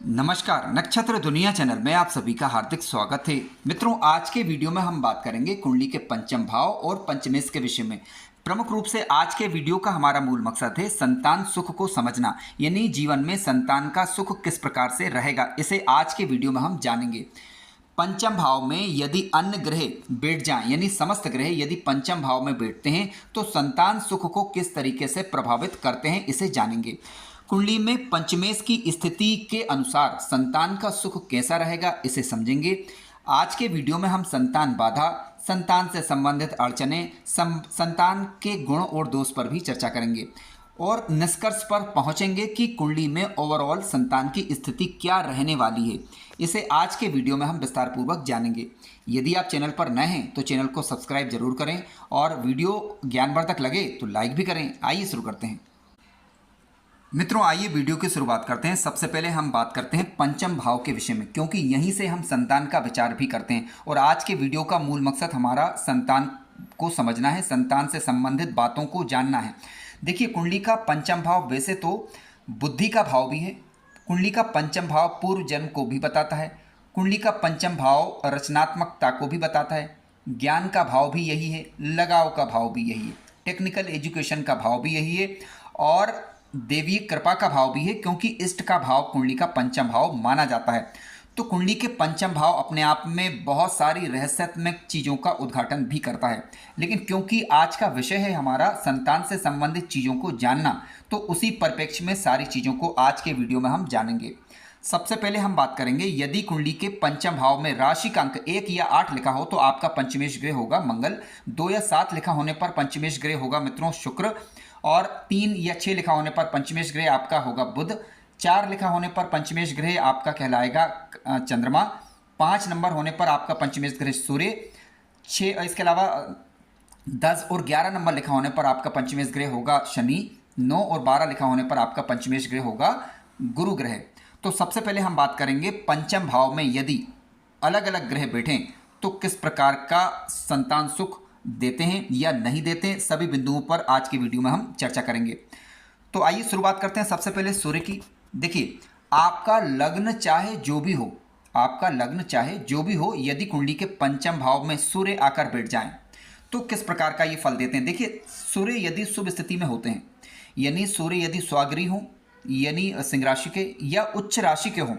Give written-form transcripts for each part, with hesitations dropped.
नमस्कार, नक्षत्र दुनिया चैनल में आप सभी का हार्दिक स्वागत है। मित्रों, आज के वीडियो में हम बात करेंगे कुंडली के पंचम भाव और पंचमेश के विषय में। प्रमुख रूप से आज के वीडियो का हमारा मूल मकसद है संतान सुख को समझना, यानी जीवन में संतान का सुख किस प्रकार से रहेगा, इसे आज के वीडियो में हम जानेंगे। पंचम भाव में यदि अन्य ग्रह बैठ जाएं, यानी समस्त ग्रह यदि पंचम भाव में बैठते हैं तो संतान सुख को किस तरीके से प्रभावित करते हैं, इसे जानेंगे। कुंडली में पंचमेश की स्थिति के अनुसार संतान का सुख कैसा रहेगा, इसे समझेंगे। आज के वीडियो में हम संतान बाधा, संतान से संबंधित अड़चने, संतान के गुण और दोष पर भी चर्चा करेंगे और निष्कर्ष पर पहुंचेंगे कि कुंडली में ओवरऑल संतान की स्थिति क्या रहने वाली है। इसे आज के वीडियो में हम विस्तार पूर्वक जानेंगे। यदि आप चैनल पर नए हैं तो चैनल को सब्सक्राइब जरूर करें और वीडियो ज्ञानवर्धक लगे तो लाइक भी करें। आइए शुरू करते हैं। मित्रों, आइए वीडियो की शुरुआत करते हैं। सबसे पहले हम बात करते हैं पंचम भाव के विषय में, क्योंकि यहीं से हम संतान का विचार भी करते हैं और आज के वीडियो का मूल मकसद हमारा संतान को समझना है, संतान से संबंधित बातों को जानना है। देखिए, कुंडली का पंचम भाव वैसे तो बुद्धि का भाव भी है। कुंडली का पंचम भाव पूर्व जन्म को भी बताता है। कुंडली का पंचम भाव रचनात्मकता को भी बताता है। ज्ञान का भाव भी यही है, लगाव का भाव भी यही है, टेक्निकल एजुकेशन का भाव भी यही है और देवी कृपा का भाव भी है, क्योंकि इष्ट का भाव कुंडली का पंचम भाव माना जाता है। तो कुंडली के पंचम भाव अपने आप में बहुत सारी रहस्यात्मक चीज़ों का उद्घाटन भी करता है, लेकिन क्योंकि आज का विषय है हमारा संतान से संबंधित चीज़ों को जानना, तो उसी परिप्रेक्ष्य में सारी चीज़ों को आज के वीडियो में हम जानेंगे। सबसे पहले हम बात करेंगे, यदि कुंडली के पंचम भाव में राशि का अंक 1 या 8 लिखा हो तो आपका पंचमेश ग्रह होगा मंगल। 2 या 7 लिखा होने पर पंचमेश ग्रह होगा मित्रों शुक्र, और 3 या 6 लिखा होने पर पंचमेश ग्रह आपका होगा बुध। 4 लिखा होने पर पंचमेश ग्रह आपका कहलाएगा चंद्रमा। 5 नंबर होने पर आपका पंचमेश ग्रह सूर्य। 6 इसके अलावा 10 और 11 नंबर लिखा होने पर आपका पंचमेश ग्रह होगा शनि। 9 और 12 लिखा होने पर आपका पंचमेश ग्रह होगा गुरु ग्रह। तो सबसे पहले हम बात करेंगे पंचम भाव में यदि अलग अलग ग्रह बैठें तो किस प्रकार का संतान सुख देते हैं या नहीं देते हैं, सभी बिंदुओं पर आज की वीडियो में हम चर्चा करेंगे। तो आइए शुरुआत करते हैं सबसे पहले सूर्य की। देखिए, आपका लग्न चाहे जो भी हो, आपका लग्न चाहे जो भी हो, यदि कुंडली के पंचम भाव में सूर्य आकर बैठ जाएं तो किस प्रकार का ये फल देते हैं। देखिए, सूर्य यदि शुभ स्थिति में होते हैं, यानी सूर्य यदि स्वागरी हो, यानी सिंह राशि के या उच्च राशि के हों,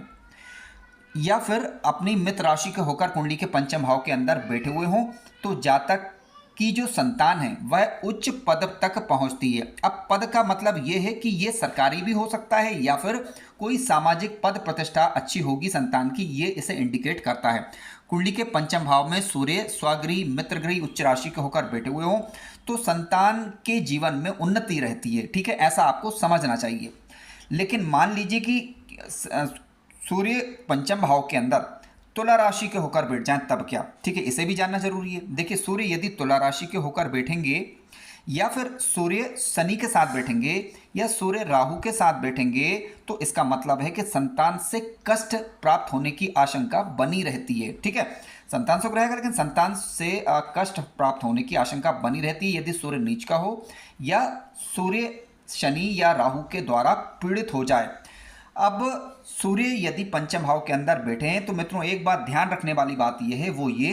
या फिर अपनी मित्र राशि के होकर कुंडली के पंचम भाव के अंदर बैठे हुए हों, तो जातक की जो संतान है वह उच्च पद तक पहुंचती है। अब पद का मतलब ये है कि ये सरकारी भी हो सकता है या फिर कोई सामाजिक पद प्रतिष्ठा अच्छी होगी संतान की, ये इसे इंडिकेट करता है। कुंडली के पंचम भाव में सूर्य स्वगृह मित्रगृह उच्च राशि के होकर बैठे हुए हों तो संतान के जीवन में उन्नति रहती है। ठीक है, ऐसा आपको समझना चाहिए। लेकिन मान लीजिए कि सूर्य पंचम भाव के अंदर तुला राशि के होकर बैठ जाएं, तब क्या? ठीक है, इसे भी जानना जरूरी है। देखिए, सूर्य यदि तुला राशि के होकर बैठेंगे या फिर सूर्य शनि के साथ बैठेंगे या सूर्य राहु के साथ बैठेंगे तो इसका मतलब है कि संतान से कष्ट प्राप्त होने की आशंका बनी रहती है। ठीक है, संतान सुख रहेगा लेकिन संतान से कष्ट प्राप्त होने की आशंका बनी रहती है यदि सूर्य नीच का हो या सूर्य शनि या राहु के द्वारा पीड़ित हो जाए। अब सूर्य यदि पंचम भाव के अंदर बैठे हैं तो मित्रों एक बात ध्यान रखने वाली बात यह है, वो ये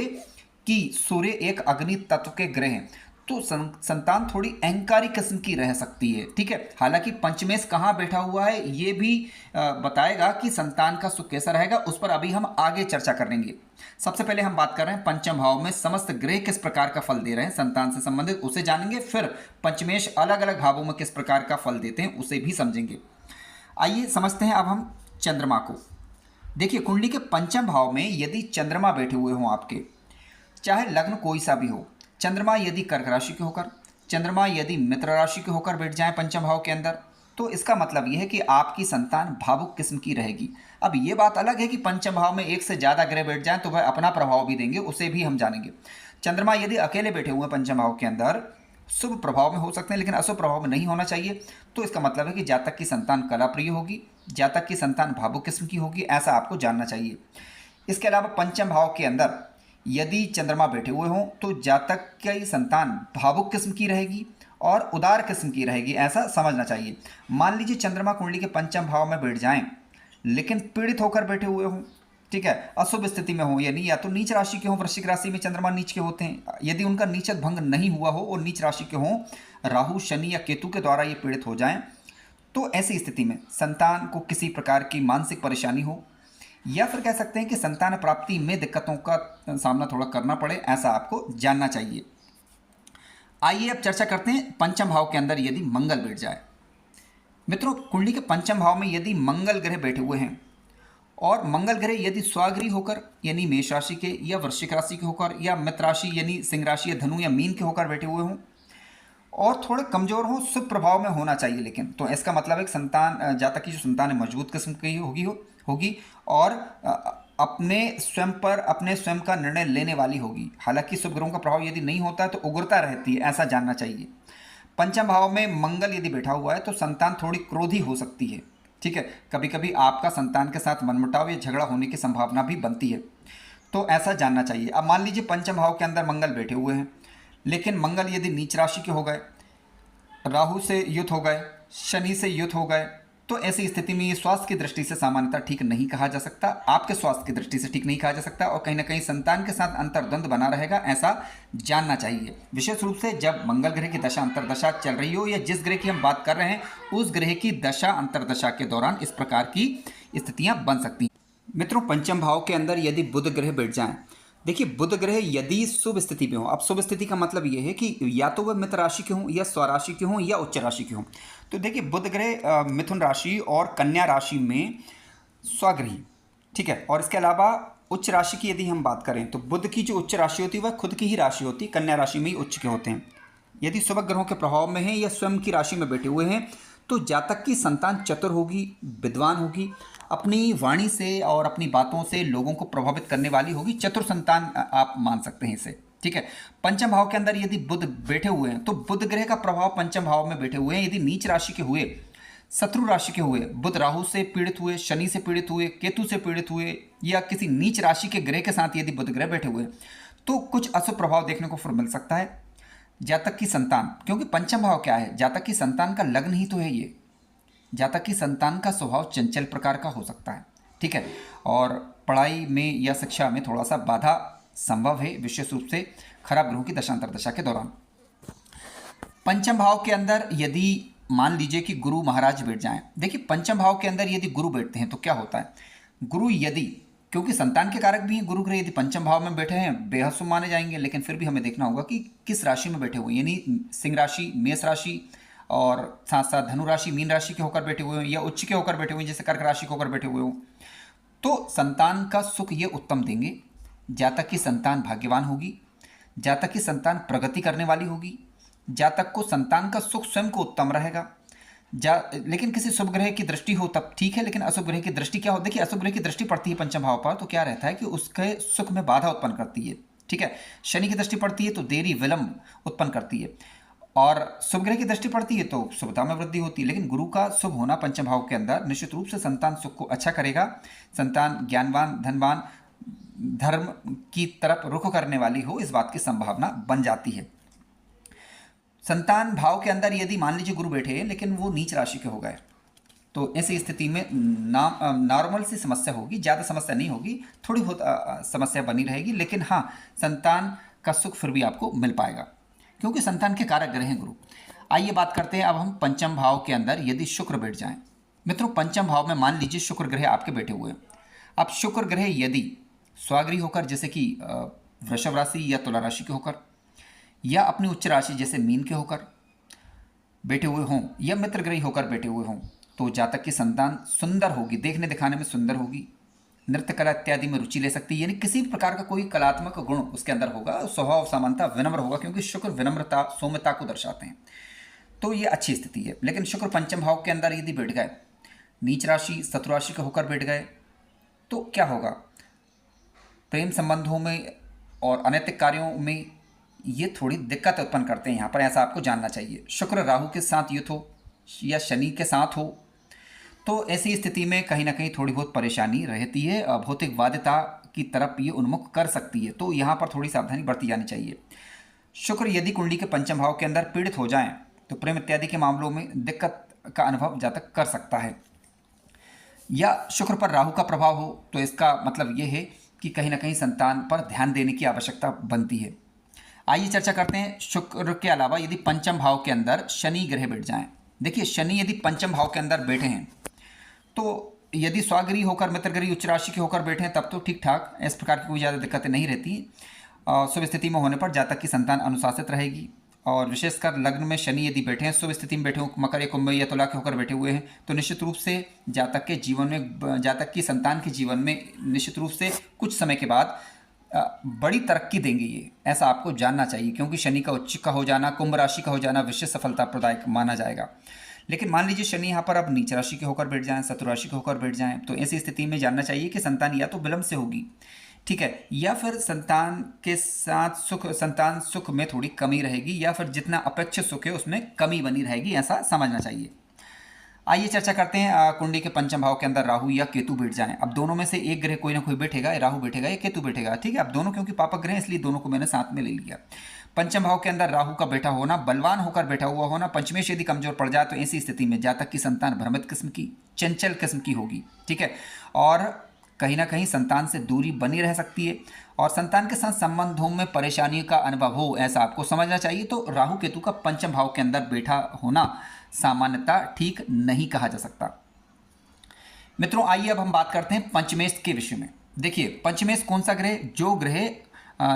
कि सूर्य एक अग्नि तत्व के ग्रह हैं, तो संतान थोड़ी अहंकारी किस्म की रह सकती है। ठीक है, हालांकि पंचमेश कहाँ बैठा हुआ है ये भी बताएगा कि संतान का सुख कैसा रहेगा, उस पर अभी हम आगे चर्चा करेंगे। सबसे पहले हम बात कर रहे हैं पंचम भाव में समस्त ग्रह किस प्रकार का फल दे रहे हैं संतान से संबंधित, उसे जानेंगे। फिर पंचमेश अलग अलग भावों में किस प्रकार का फल देते हैं उसे भी समझेंगे। आइए समझते हैं अब हम चंद्रमा को। देखिए, कुंडली के पंचम भाव में यदि चंद्रमा बैठे हुए हों आपके, चाहे लग्न कोई सा भी हो, चंद्रमा यदि कर्क राशि के होकर, चंद्रमा यदि मित्र राशि के होकर बैठ जाएं पंचम भाव के अंदर, तो इसका मतलब यह है कि आपकी संतान भावुक किस्म की रहेगी। अब ये बात अलग है कि पंचम भाव में एक से ज़्यादा ग्रह बैठ जाएं तो वह अपना प्रभाव भी देंगे, उसे भी हम जानेंगे। चंद्रमा यदि अकेले बैठे हुए पंचम भाव के अंदर शुभ प्रभाव में हो सकते हैं लेकिन अशुभ प्रभाव में नहीं होना चाहिए, तो इसका मतलब है कि जातक की संतान कला प्रिय होगी, जातक की संतान भावुक किस्म की होगी, ऐसा आपको जानना चाहिए। इसके अलावा पंचम भाव के अंदर यदि चंद्रमा बैठे हुए हों तो जातक की संतान भावुक किस्म की रहेगी और उदार किस्म की रहेगी, ऐसा समझना चाहिए। मान लीजिए चंद्रमा कुंडली के पंचम भाव में बैठ जाएं लेकिन पीड़ित होकर बैठे हुए हों, ठीक है, अशुभ स्थिति में हो, यानी या तो नीच राशि के हों, वृश्चिक राशि में चंद्रमा नीच के होते हैं, यदि उनका नीचत भंग नहीं हुआ हो और नीच राशि के हों, राहु शनि या केतु के द्वारा ये पीड़ित हो जाएं, तो ऐसी स्थिति में संतान को किसी प्रकार की मानसिक परेशानी हो, या फिर कह सकते हैं कि संतान प्राप्ति में दिक्कतों का सामना थोड़ा करना पड़े, ऐसा आपको जानना चाहिए। आइए अब चर्चा करते हैं पंचम भाव के अंदर यदि मंगल बैठ जाए। मित्रों, कुंडली के पंचम भाव में यदि मंगल ग्रह बैठे हुए हैं और मंगल ग्रह यदि स्वगृही होकर यानी मेष राशि के या वृश्चिक राशि के होकर या मित्र राशि यानी सिंह राशि या धनु या मीन के होकर बैठे हुए हों और थोड़े कमजोर हो, शुभ प्रभाव में होना चाहिए, लेकिन तो इसका मतलब एक संतान, जातक की जो संतान है मजबूत किस्म की होगी और अपने स्वयं का निर्णय लेने वाली होगी। हालांकि शुभ ग्रहों का प्रभाव यदि नहीं होता है तो उग्रता रहती है, ऐसा जानना चाहिए। पंचम भाव में मंगल यदि बैठा हुआ है तो संतान थोड़ी क्रोधी हो सकती है, ठीक है, कभी कभी आपका संतान के साथ मनमुटाव या झगड़ा होने की संभावना भी बनती है, तो ऐसा जानना चाहिए। अब मान लीजिए पंचम भाव के अंदर मंगल बैठे हुए हैं, लेकिन मंगल यदि नीच राशि के हो गए, राहु से युत हो गए, शनि से युत हो गए, तो ऐसी स्थिति में ये स्वास्थ्य की दृष्टि से सामान्यतः ठीक नहीं कहा जा सकता, आपके स्वास्थ्य की दृष्टि से ठीक नहीं कहा जा सकता और कहीं ना कहीं संतान के साथ अंतर्द्वंद बना रहेगा, ऐसा जानना चाहिए। विशेष रूप से जब मंगल ग्रह की दशा अंतर्दशा चल रही हो या जिस ग्रह की हम बात कर रहे हैं उस ग्रह की दशा अंतर्दशा के दौरान इस प्रकार की स्थितियां बन सकती हैं। मित्रों, पंचम भाव के अंदर यदि बुध ग्रह बैठ जाएं, देखिए बुध ग्रह यदि शुभ स्थिति में हो, अब शुभ स्थिति का मतलब ये है कि या तो वह मित्र राशि के हों या स्वराशि के हों या उच्च राशि के हों, तो देखिए बुध ग्रह मिथुन राशि और कन्या राशि में स्वगृही, ठीक है, और इसके अलावा उच्च राशि की यदि हम बात करें तो बुध की जो उच्च राशि होती है वह खुद की ही राशि होती है, कन्या राशि में ही उच्च के होते हैं। यदि शुभ ग्रहों के प्रभाव में है या स्वयं की राशि में बैठे हुए हैं तो जातक की संतान चतुर होगी, विद्वान होगी, अपनी वाणी से और अपनी बातों से लोगों को प्रभावित करने वाली होगी, चतुर संतान आप मान सकते हैं इसे, ठीक है। पंचम भाव के अंदर यदि बुध बैठे हुए हैं तो बुध ग्रह का प्रभाव पंचम भाव में बैठे हुए हैं, यदि नीच राशि के हुए, शत्रु राशि के हुए, बुध राहु से पीड़ित हुए, शनि से पीड़ित हुए, केतु से पीड़ित हुए या किसी नीच राशि के ग्रह के साथ यदि बुध ग्रह बैठे हुए तो कुछ अशुभ प्रभाव देखने को फिर मिल सकता है। जातक की संतान, क्योंकि पंचम भाव क्या है, जातक की संतान का लग्न ही तो है ये, जातक की संतान का स्वभाव चंचल प्रकार का हो सकता है, ठीक है, और पढ़ाई में या शिक्षा में थोड़ा सा बाधा संभव है, विशेष रूप से खराब ग्रहों की दशांतरदशा के दौरान। पंचम भाव के अंदर यदि मान लीजिए कि गुरु महाराज बैठ जाएं, देखिए पंचम भाव के अंदर यदि गुरु बैठते हैं तो क्या होता है, गुरु यदि, क्योंकि संतान के कारक भी हैं गुरु ग्रह, यदि पंचम भाव में बैठे हैं बेहद शुभ माने जाएंगे, लेकिन फिर भी हमें देखना होगा कि किस राशि में बैठे हुए, यानी सिंह राशि, मेष राशि और साथ साथ धनु राशि, मीन राशि के होकर बैठे हुए हैं या उच्च के होकर बैठे हुए हैं, जैसे कर्क राशि के होकर बैठे हुए हों, तो संतान का सुख ये उत्तम देंगे। जातक की संतान भाग्यवान होगी, जातक की संतान प्रगति करने वाली होगी, जातक को संतान का सुख स्वयं को उत्तम रहेगा। लेकिन किसी शुभ ग्रह की दृष्टि हो तब ठीक है, लेकिन अशुभ ग्रह की दृष्टि क्या हो, देखिए अशुभ ग्रह की दृष्टि पड़ती है पंचम भाव पर तो क्या रहता है कि उसके सुख में बाधा उत्पन्न करती है, ठीक है। शनि की दृष्टि पड़ती है तो देरी विलंब उत्पन्न करती है, और शुभ ग्रह की दृष्टि पड़ती है तो शुभता में वृद्धि होती है। लेकिन गुरु का शुभ होना पंचम भाव के अंदर निश्चित रूप से संतान सुख को अच्छा करेगा, संतान ज्ञानवान, धनवान, धर्म की तरफ रुख करने वाली हो, इस बात की संभावना बन जाती है। संतान भाव के अंदर यदि मान लीजिए गुरु बैठे हैं लेकिन वो नीच राशि के हो गए तो ऐसी स्थिति में नॉर्मल सी समस्या होगी, ज़्यादा समस्या नहीं होगी, थोड़ी बहुत समस्या बनी रहेगी, लेकिन हाँ संतान का सुख फिर भी आपको मिल पाएगा क्योंकि संतान के कारक ग्रह हैं गुरु। आइए बात करते हैं अब हम पंचम भाव के अंदर यदि शुक्र बैठ जाएं। मित्रों, पंचम भाव में मान लीजिए शुक्र ग्रह आपके बैठे हुए हैं। अब शुक्र ग्रह यदि स्वगृही होकर जैसे कि वृषभ राशि या तुला राशि के होकर या अपनी उच्च राशि जैसे मीन के होकर बैठे हुए हों या मित्र ग्रही होकर बैठे हुए हों तो जातक की संतान सुंदर होगी, देखने दिखाने में सुंदर होगी, नृत्य कला इत्यादि में रुचि ले सकती है, यानी किसी भी प्रकार का कोई कलात्मक गुण उसके अंदर होगा, स्वभाव सामान्यता विनम्र होगा क्योंकि शुक्र विनम्रता सौम्यता को दर्शाते हैं, तो ये अच्छी स्थिति है। लेकिन शुक्र पंचम भाव के अंदर यदि बैठ गए, नीच राशि शत्रु राशि के होकर बैठ गए तो क्या होगा, प्रेम संबंधों में और अनैतिक कार्यों में ये थोड़ी दिक्कत उत्पन्न करते हैं यहाँ पर, ऐसा आपको जानना चाहिए। शुक्र राहु के साथ युत हो या शनि के साथ हो तो ऐसी स्थिति में कहीं ना कहीं थोड़ी बहुत परेशानी रहती है, भौतिकवादिता की तरफ ये उन्मुख कर सकती है, तो यहाँ पर थोड़ी सावधानी बरती जानी चाहिए। शुक्र यदि कुंडली के पंचम भाव के अंदर पीड़ित हो जाएं तो प्रेम इत्यादि के मामलों में दिक्कत का अनुभव जातक कर सकता है। या शुक्र पर राहु का प्रभाव हो तो इसका मतलब ये है कि कहीं ना कहीं संतान पर ध्यान देने की आवश्यकता बनती है। आइए चर्चा करते हैं शुक्र के अलावा यदि पंचम भाव के अंदर शनि ग्रह बैठ जाएं। देखिए शनि यदि पंचम भाव के अंदर बैठे हैं तो यदि स्वगृही होकर मित्रगृही उच्च राशि के होकर बैठे हैं तब तो ठीक ठाक, इस प्रकार की कोई ज़्यादा दिक्कतें नहीं रहती। शुभ स्थिति में होने पर जातक की संतान अनुशासित रहेगी। और विशेषकर लग्न में शनि यदि बैठे हैं, शुभ स्थिति में बैठे हो, मकर या कुंभ या तुला के होकर बैठे हुए हैं, तो निश्चित रूप से जातक के जीवन में, जातक की संतान के जीवन में निश्चित रूप से कुछ समय के बाद बड़ी तरक्की देंगे ये, ऐसा आपको जानना चाहिए। क्योंकि शनि का उच्च का हो जाना, कुंभ राशि का हो जाना विशेष सफलता प्रदायक माना जाएगा। लेकिन मान लीजिए शनि यहाँ पर अब नीच राशि के होकर बैठ जाएं, शत्रु राशि के होकर बैठ जाएं, तो ऐसी स्थिति में जानना चाहिए कि संतान या तो विलंब से होगी, ठीक है, या फिर संतान के साथ संतान सुख में थोड़ी कमी रहेगी, या फिर जितना अपेक्षित सुख है उसमें कमी बनी रहेगी, ऐसा समझना चाहिए। आइए चर्चा करते हैं कुंडली के पंचम भाव के अंदर राहु या केतु बैठ जाएं। अब दोनों में से एक ग्रह कोई ना कोई बैठेगा, राहु बैठेगा या केतु बैठेगा, ठीक है। अब दोनों क्योंकि पापक ग्रह हैं इसलिए दोनों को मैंने साथ में ले लिया। पंचम भाव के अंदर राहु का बैठा होना, बलवान होकर बैठा हुआ होना, पंचमेश यदि कमजोर पड़ जाए तो ऐसी स्थिति में जातक की संतान भ्रमित किस्म की, चंचल किस्म की होगी, ठीक है, और कहीं ना कहीं संतान से दूरी बनी रह सकती है और संतान के साथ संबंधों में परेशानी का अनुभव हो, ऐसा आपको समझना चाहिए। तो राहु केतु का पंचम भाव के अंदर बैठा होना सामान्यता ठीक नहीं कहा जा सकता। मित्रों आइए अब हम बात करते हैं पंचमेश के विषय में। देखिए पंचमेश कौन सा ग्रह, जो ग्रह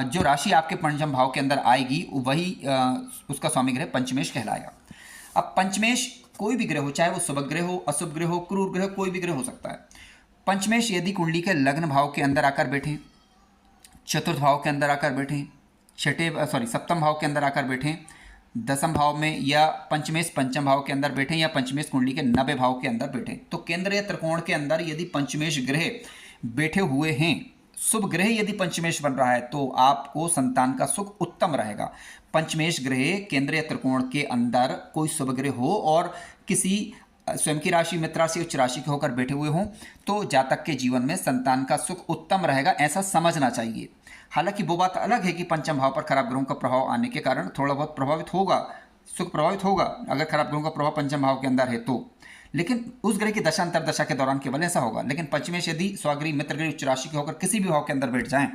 जो राशि आपके पंचम भाव के अंदर आएगी वही उसका स्वामी ग्रह पंचमेश कहलाएगा। अब पंचमेश कोई भी ग्रह हो, चाहे वो शुभ ग्रह हो, अशुभ ग्रह हो, क्रूर ग्रह, कोई भी ग्रह हो सकता है। पंचमेश यदि कुंडली के लग्न भाव के अंदर आकर बैठे, चतुर्थ भाव के अंदर आकर बैठे, सप्तम भाव के अंदर आकर बैठे, दसम भाव में, या पंचमेश पंचम भाव के अंदर बैठे, या पंचमेश कुंडली के 90 भाव के अंदर बैठे, तो केंद्र या त्रिकोण के अंदर यदि पंचमेश ग्रह बैठे हुए हैं, शुभ ग्रह यदि पंचमेश बन रहा है तो आपको संतान का सुख उत्तम रहेगा। पंचमेश ग्रह केंद्र या त्रिकोण के अंदर कोई शुभ ग्रह हो और किसी स्वयं की राशि, मित्र राशि, उच्च राशि के होकर बैठे हुए हों तो जातक के जीवन में संतान का सुख उत्तम रहेगा, ऐसा समझना चाहिए। हालांकि वो बात अलग है कि पंचम भाव पर खराब ग्रहों का प्रभाव आने के कारण थोड़ा बहुत प्रभावित होगा, सुख प्रभावित होगा अगर खराब ग्रहों का प्रभाव पंचम भाव के अंदर है तो, लेकिन उस ग्रह की दशा अंतर दशा के दौरान केवल ऐसा होगा। लेकिन पंचमेश यदि स्वगृही, मित्रगृही, उच्च राशि के होकर किसी भी भाव के अंदर बैठ जाएं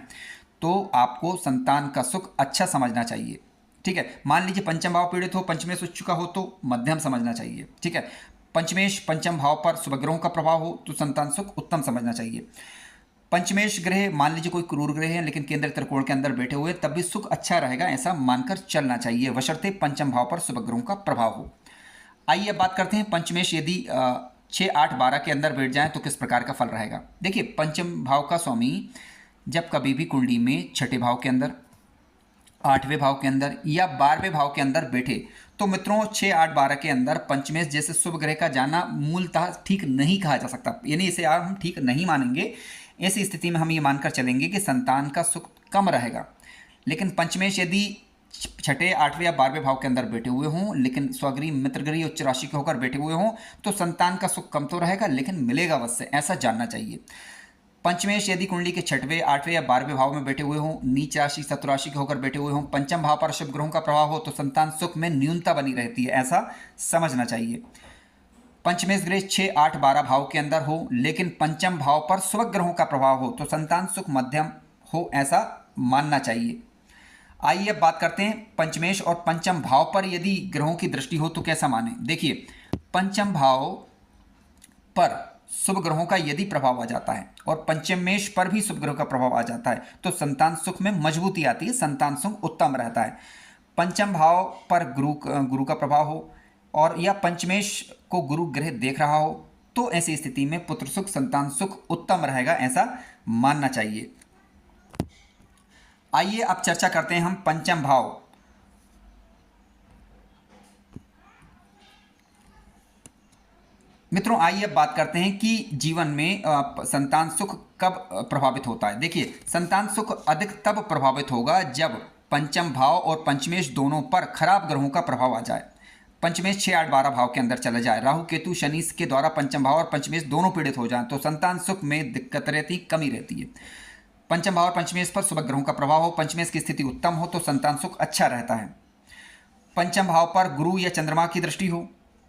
तो आपको संतान का सुख अच्छा समझना चाहिए, ठीक है। मान लीजिए पंचम भाव पीड़ित हो, पंचमेश उच्च का हो तो मध्यम समझना चाहिए, ठीक है। पंचमेश पंचम भाव पर शुभ ग्रहों का प्रभाव हो तो संतान सुख उत्तम समझना चाहिए। पंचमेश ग्रह मान लीजिए कोई क्रूर ग्रह है लेकिन केंद्र त्रिकोण के अंदर बैठे हुए तब भी सुख अच्छा रहेगा, ऐसा मानकर चलना चाहिए, बशर्ते पंचम भाव पर शुभ ग्रहों का प्रभाव हो। आइए अब बात करते हैं पंचमेश यदि 6, 8, 12 के अंदर बैठ जाएं तो किस प्रकार का फल रहेगा। देखिए पंचम भाव का स्वामी जब कभी भी कुंडली में छठे भाव के अंदर, 8वें भाव के अंदर या 12वें भाव के अंदर बैठे तो मित्रों 6, 8, 12 के अंदर पंचमेश जैसे शुभ ग्रह का जाना मूलतः ठीक नहीं कहा जा सकता, यानी इसे आप हम ठीक नहीं मानेंगे। ऐसी स्थिति में हम ये मानकर चलेंगे कि संतान का सुख कम रहेगा। लेकिन पंचमेश यदि छठे, 8वें या 12वें भाव के अंदर बैठे हुए हों लेकिन स्वगृही, मित्रगृही, उच्च राशि के होकर बैठे हुए हों तो संतान का सुख कम तो रहेगा लेकिन मिलेगा अवश्य, ऐसा जानना चाहिए। पंचमेश यदि कुंडली के 6वें, 8वें या 12वें भाव में बैठे हुए हों, नीच राशि, शत्रु राशि के होकर बैठे हुए हों, पंचम भाव पर शुभ ग्रहों का प्रभाव हो तो संतान सुख में न्यूनता बनी रहती है, ऐसा समझना चाहिए। पंचमेश ग्रह 6, 8, 12 भाव के अंदर हो लेकिन पंचम भाव पर शुभ ग्रहों का प्रभाव हो तो संतान सुख मध्यम हो, ऐसा मानना चाहिए। आइए अब बात करते हैं पंचमेश और पंचम भाव पर यदि ग्रहों की दृष्टि हो तो कैसा माने। देखिए पंचम भाव पर शुभ ग्रहों का यदि प्रभाव आ जाता है और पंचमेश पर भी शुभ ग्रहों का प्रभाव आ जाता है तो संतान सुख में मजबूती आती है, संतान सुख उत्तम रहता है। पंचम भाव पर गुरु का प्रभाव हो और या पंचमेश को गुरु ग्रह देख रहा हो तो ऐसी स्थिति में पुत्र सुख, संतान सुख उत्तम रहेगा, ऐसा मानना चाहिए। आइए अब चर्चा करते हैं हम पंचम भाव। मित्रों आइए अब बात करते हैं कि जीवन में संतान सुख कब प्रभावित होता है। देखिए संतान सुख अधिक तब प्रभावित होगा जब पंचम भाव और पंचमेश दोनों पर खराब ग्रहों का प्रभाव आ जाए। पंचमेश 6, 8, 12 भाव के अंदर चले जाए, राहु केतु शनि के द्वारा पंचम भाव और पंचमेश दोनों पीड़ित हो जाएं तो संतान सुख में दिक्कत रहती, कमी रहती है। पंचम भाव और पंचमेश पर शुभ ग्रहों का प्रभाव हो, पंचमेश की स्थिति उत्तम हो तो संतान सुख अच्छा रहता है। पंचम भाव पर गुरु या चंद्रमा की दृष्टि हो,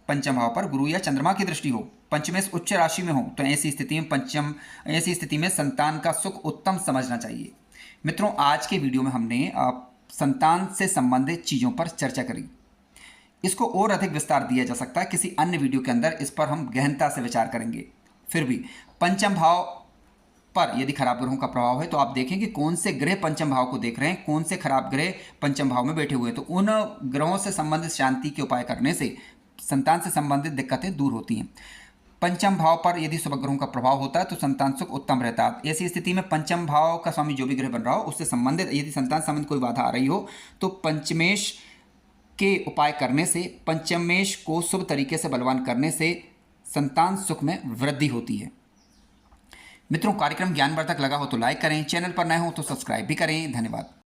पंचम भाव पर गुरु या चंद्रमा की दृष्टि हो पंचमेश उच्च राशि में हो तो ऐसी स्थिति में संतान का सुख उत्तम समझना चाहिए। मित्रों, आज के वीडियो में हमने संतान से संबंधित चीज़ों पर चर्चा करी। इसको और अधिक विस्तार दिया जा सकता है किसी अन्य वीडियो के अंदर, इस पर हम गहनता से विचार करेंगे। फिर भी पंचम भाव पर यदि खराब ग्रहों का प्रभाव है तो आप देखें कि कौन से ग्रह पंचम भाव को देख रहे हैं, कौन से खराब ग्रह पंचम भाव में बैठे हुए हैं। तो उन ग्रहों से संबंधित शांति के उपाय करने से संतान से संबंधित दिक्कतें दूर होती हैं। पंचम भाव पर यदि शुभ ग्रहों का प्रभाव होता है तो संतान सुख उत्तम रहता है। ऐसी स्थिति में पंचम भाव का स्वामी जो भी ग्रह बन रहा हो उससे संबंधित यदि संतान संबंधित कोई बाधा आ रही हो तो पंचमेश के उपाय करने से, पंचमेश को शुभ तरीके से बलवान करने से संतान सुख में वृद्धि होती है। मित्रों, कार्यक्रम ज्ञानवर्धक लगा हो तो लाइक करें, चैनल पर नए हो तो सब्सक्राइब भी करें। धन्यवाद।